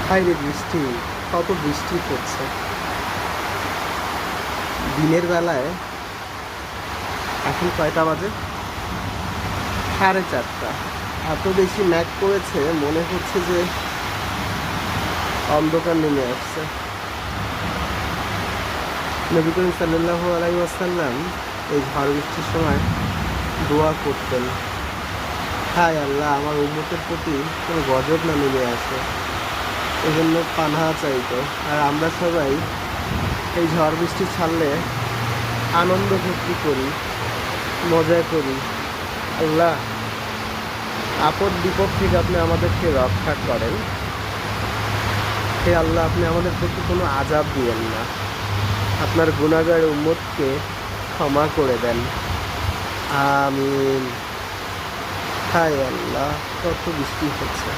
হায় রে বৃষ্টি, কত বৃষ্টি পড়ছে দিনের বেলায়। এখন কয়টা বাজে? 4:30। এত বেশি ম্যাঘ করেছে, মনে হচ্ছে যে অন্ধকার নেমে আসছে। নবী করিম সাল্লাল্লাহু আলাইহি ওয়াসাল্লাম এই ঝড় বৃষ্টির সময় দোয়া করতেন, হায় আল্লাহ, আমার উম্মতের প্রতি কোনো গজব না নেমে আসে, এই জন্য পানাহা চাইতো। আর আমরা সবাই এই ঝড় বৃষ্টি ছাড়লে আনন্দ ভক্তি করি, মজা করি। আল্লাহ, আপদ বিপদ থেকে আপনি আমাদেরকে রক্ষা করেন। হে আল্লাহ, আপনি আমাদের প্রতি কোনো আযাব দিয়েন না, আপনার গুনাহগার উম্মতকে ক্ষমা করে দেন। আমিন। হায় আল্লাহ, কত বৃষ্টি হচ্ছে।